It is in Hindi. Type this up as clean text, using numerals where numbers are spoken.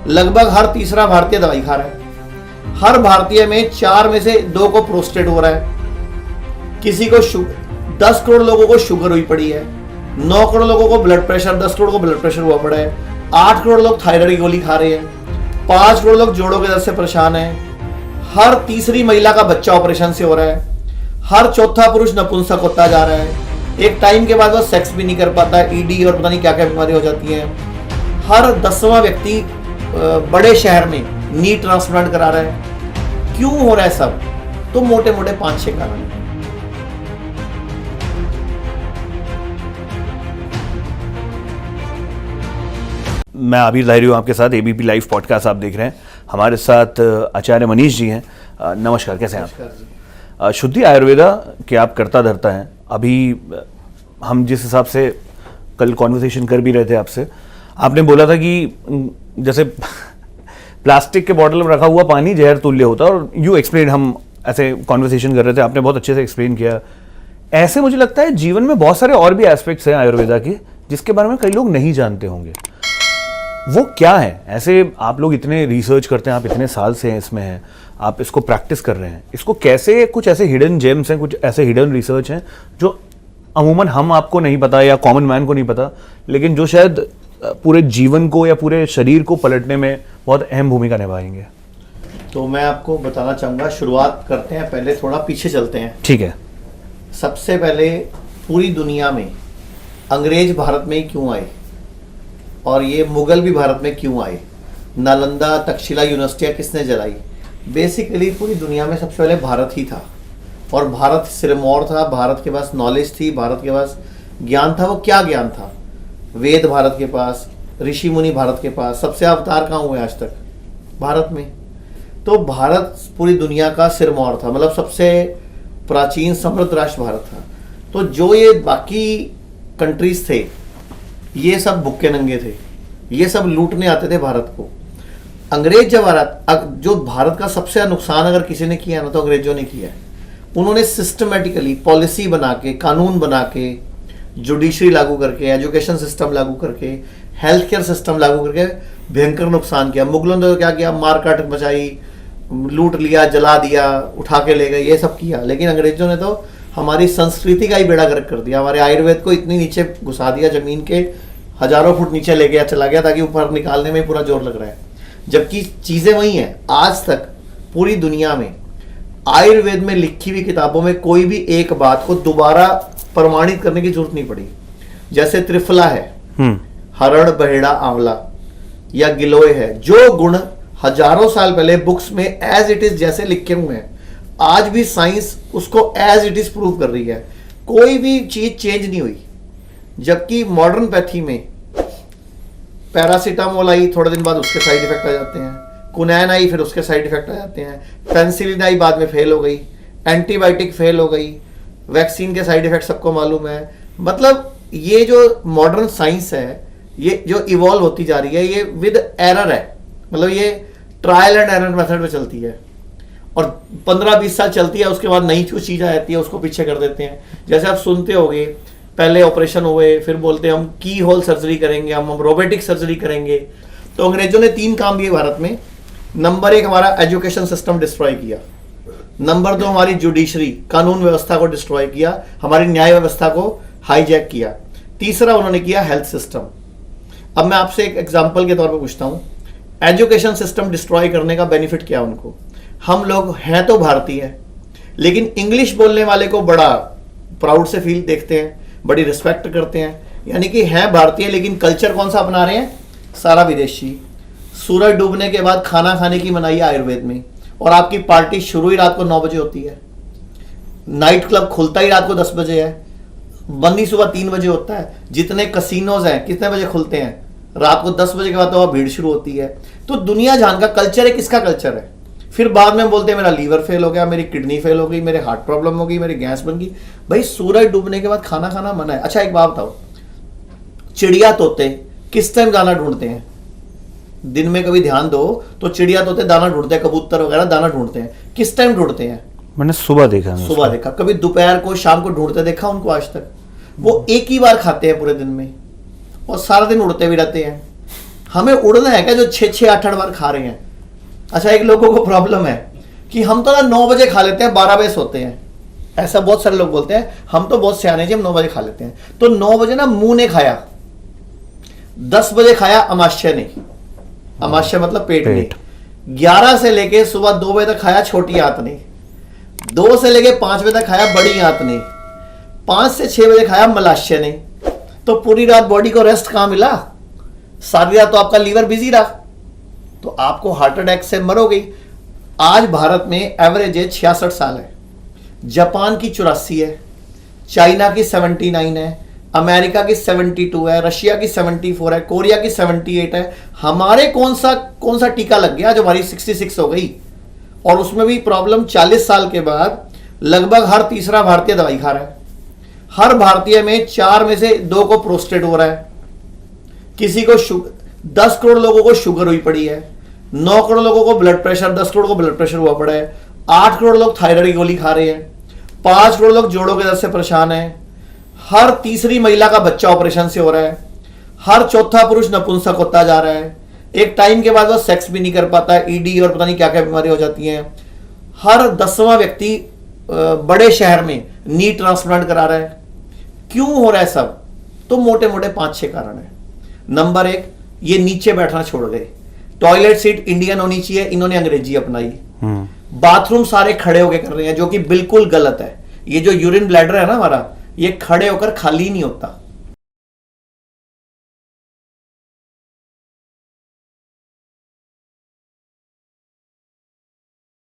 लगभग हर तीसरा भारतीय दवाई खा रहा है। हर भारतीय में 4 में से 2 को प्रोस्टेट हो रहा है। किसी को 10 करोड़ लोगों को शुगर हुई पड़ी है, 9 करोड़ लोगों को ब्लड प्रेशर, 10 करोड़ को ब्लड प्रेशर हुआ पड़ा है, 8 करोड़ लोग थायराइड की गोली खा रहे हैं, 5 करोड़ लोग जोड़ों के दर्द से परेशान है, हर तीसरी महिला का बच्चा ऑपरेशन से हो रहा है, हर चौथा पुरुष नपुंसक होता जा रहा है, एक टाइम के बाद वो सेक्स भी नहीं कर पाता है, ईडी और पता नहीं क्या क्या बीमारी हो जाती है, हर 10वां व्यक्ति बड़े शहर में नी ट्रांसप्लांट करा रहा है। क्यों हो रहा है सब? तो मोटे मोटे 5-6 कारण हैं। मैं आबिर ज़ाहिरी हूँ आपके साथ, एबीपी लाइव पॉडकास्ट आप देख रहे हैं। हमारे साथ आचार्य मनीष जी हैं। नमस्कार, कैसे हैं आप? शुद्धि आयुर्वेदा के आप करता धरता हैं। अभी हम जिस हिसाब से कल कॉन्वर्सेशन कर भी रहे थे आपसे, आपने बोला था कि जैसे प्लास्टिक के बॉटल में रखा हुआ पानी जहर तुल्य होता है, और यू एक्सप्लेन, हम ऐसे कॉन्वर्सेशन कर रहे थे, आपने बहुत अच्छे से एक्सप्लेन किया। ऐसे मुझे लगता है जीवन में बहुत सारे और भी एस्पेक्ट्स हैं आयुर्वेदा के जिसके बारे में कई लोग नहीं जानते होंगे। वो क्या है? ऐसे आप लोग इतने रिसर्च करते हैं, आप इतने साल से हैं इसमें हैं, आप इसको प्रैक्टिस कर रहे हैं, इसको कैसे, कुछ ऐसे हिडन जेम्स हैं, कुछ ऐसे हिडन रिसर्च हैं जो अमूमन हम आपको नहीं पता या कॉमन मैन को नहीं पता, लेकिन जो शायद पूरे जीवन को या पूरे शरीर को पलटने में बहुत अहम भूमिका निभाएंगे? तो मैं आपको बताना चाहूँगा, शुरुआत करते हैं, पहले थोड़ा पीछे चलते हैं। ठीक है। सबसे पहले पूरी दुनिया में अंग्रेज भारत में ही क्यों आए और ये मुगल भी भारत में क्यों आए? नालंदा तक्षशिला यूनिवर्सिटियाँ किसने जलाई? बेसिकली पूरी दुनिया में सबसे पहले भारत ही था, और भारत सिरमौर था, भारत के पास नॉलेज थी, भारत के पास ज्ञान था। वो क्या ज्ञान था? वेद भारत के पास, ऋषि मुनि भारत के पास। सबसे अवतार कहाँ हुए आज तक? भारत में। तो भारत पूरी दुनिया का सिरमौर था, मतलब सबसे प्राचीन समृद्ध राष्ट्र भारत था। तो जो ये बाकी कंट्रीज थे, ये सब भुक्के नंगे थे, ये सब लूटने आते थे भारत को। अंग्रेज जब आ रहा, जो भारत का सबसे नुकसान अगर किसी ने किया ना, तो अंग्रेजों ने किया है। उन्होंने सिस्टमेटिकली पॉलिसी बना के, कानून बना के, जुडिशरी लागू करके, एजुकेशन सिस्टम लागू करके, हेल्थ केयर सिस्टम लागू करके भयंकर नुकसान किया। मुगलों ने तो क्या किया? मार काट मचाई, लूट लिया, जला दिया, उठा के ले गए, ये सब किया। लेकिन अंग्रेजों ने तो हमारी संस्कृति का ही बेड़ा गर्क कर दिया। हमारे आयुर्वेद को इतनी नीचे घुसा दिया, जमीन के हजारों फुट नीचे ले गया, चला गया, ताकि ऊपर निकालने में पूरा जोर लग रहा है। जबकि चीजें वही हैं। आज तक पूरी दुनिया में आयुर्वेद में लिखी हुई किताबों में कोई भी एक बात को दोबारा प्रमाणित करने की जरूरत नहीं पड़ी। जैसे त्रिफला है, हरड़, बहेड़ा, आंवला या गिलोय है, जो गुण हजारों साल पहले बुक्स में एज इट इज जैसे लिखे हुए हैं, आज भी साइंस उसको एज इट इज प्रूव कर रही है। कोई भी चीज चेंज नहीं हुई। जबकि मॉडर्न पैथी में पैरासीटामोल आई, थोड़े दिन बाद उसके साइड इफेक्ट आ जाते हैं, कुनैन आई, फिर उसके साइड इफेक्ट आ जाते हैं, पेनिसिलिन आई, बाद में फेल हो गई, एंटीबायोटिक फेल हो गई, वैक्सीन के साइड इफेक्ट सबको मालूम है। मतलब ये जो मॉडर्न साइंस है, ये जो इवॉल्व होती जा रही है, ये विद एरर है। मतलब ये ट्रायल एंड एरर मेथड में चलती है, और 15-20 साल चलती है, उसके बाद नई कुछ चीज़ आ जाती है, उसको पीछे कर देते हैं। जैसे आप सुनते होगे, पहले ऑपरेशन हुए, फिर बोलते हैं हम की होल सर्जरी करेंगे, हम रोबोटिक सर्जरी करेंगे। तो अंग्रेजों ने 3 काम किए भारत में। नंबर 1, हमारा एजुकेशन सिस्टम डिस्ट्रॉय किया। नंबर 2, हमारी जुडिशरी, कानून व्यवस्था को डिस्ट्रॉय किया, हमारी न्याय व्यवस्था को हाईजैक किया। तीसरा उन्होंने किया हेल्थ सिस्टम। अब मैं आपसे एक एग्जाम्पल के तौर पर पूछता हूँ, एजुकेशन सिस्टम डिस्ट्रॉय करने का बेनिफिट क्या उनको? हम लोग हैं तो भारतीय, लेकिन इंग्लिश बोलने वाले को बड़ा प्राउड से फील देखते हैं, बड़ी रिस्पेक्ट करते हैं। यानी कि हैं भारतीय, लेकिन कल्चर कौन सा अपना रहे हैं? सारा विदेशी। सूरज डूबने के बाद खाना खाने की मनाही है आयुर्वेद में, और आपकी पार्टी शुरू ही रात को 9 बजे होती है। नाइट क्लब खुलता ही रात को 10 बजे है, बंद ही सुबह 3 बजे होता है। जितने कसिनोज हैं कितने बजे खुलते हैं? रात को 10 बजे के बाद तो वहाँ भीड़ शुरू होती है। तो दुनिया जान का कल्चर है, किसका कल्चर है? फिर बाद में बोलते हैं मेरा लीवर फेल हो गया, मेरी किडनी फेल हो गई, मेरे हार्ट प्रॉब्लम हो गई, मेरी गैस बन गई। भाई सूरज डूबने के बाद खाना खाना मना है। अच्छा एक बात बताओ, चिड़िया तोते किस टाइम दाना ढूंढते हैं? दिन में कभी ध्यान दो तो चिड़िया तोते दाना ढूंढते हैं, कबूतर वगैरह दाना ढूंढते हैं। किस टाइम ढूंढते हैं? मैंने सुबह देखा। सुबह देखा। कभी दोपहर को, शाम को ढूंढते देखा उनको आज तक? वो एक ही बार खाते हैं पूरे दिन में, और सारा दिन उड़ते भी रहते हैं। हमें उड़ना है क्या जो 6-8 बार खा रहे हैं? अच्छा, एक लोगों को प्रॉब्लम है कि हम तो ना 9 बजे खा लेते हैं, 12 बजे सोते हैं। ऐसा बहुत सारे लोग बोलते हैं, हम तो बहुत सियाने जी, हम 9 बजे खा लेते हैं। तो 9 बजे ना मुंह ने खाया, 10 बजे खाया अमाशय नहीं, अमाशय मतलब पेट नहीं, 11 से लेके सुबह 2 बजे तक खाया छोटी आंत नहीं, 2 से लेके 5 बजे तक खाया बड़ी आंत नहीं, 5 से 6 बजे खाया मलाशय नहीं। तो पूरी रात बॉडी को रेस्ट कहां मिला? सारी रात तो आपका लीवर बिजी रहा, तो आपको हार्ट अटैक से मरोगे। आज भारत में एवरेज एज 66 साल है, जापान की 84 है, चाइना की 79 है, अमेरिका की 72 है, रशिया की 74 है, कोरिया की 78 है। हमारे कौन सा टीका लग गया जो हमारी 66 हो गई? और उसमें भी प्रॉब्लम 40 साल के बाद लगभग हर तीसरा भारतीय दवाई खा रहा है। हर भारतीय में 4 में से 2 को प्रोस्टेट हो रहा है, किसी को 10 करोड़ लोगों को शुगर हुई पड़ी है, 9 करोड़ लोगों को ब्लड प्रेशर, 10 करोड़ को ब्लड प्रेशर हुआ पड़ा है, 8 करोड़ लोग थायराइड की गोली खा रहे हैं, 5 करोड़ लोग जोड़ों के दर्द से परेशान हैं, हर तीसरी महिला का बच्चा ऑपरेशन से हो रहा है, हर चौथा पुरुष नपुंसक होता जा रहा है, एक टाइम के बाद वो सेक्स भी नहीं कर पाता, ईडी और पता नहीं क्या क्या बीमारी हो जाती हैं। हर 10वां व्यक्ति बड़े शहर में नी ट्रांसप्लांट करा रहा है। क्यों हो रहा है सब? तो मोटे मोटे 5-6 कारण है। नंबर 1, ये नीचे बैठना छोड़ गए। टॉयलेट सीट इंडियन होनी चाहिए, इन्होंने अंग्रेजी अपनाई। बाथरूम सारे खड़े होकर कर रहे हैं, जो कि बिल्कुल गलत है। ये जो यूरिन ब्लैडर है ना हमारा, ये खड़े होकर खाली नहीं होता,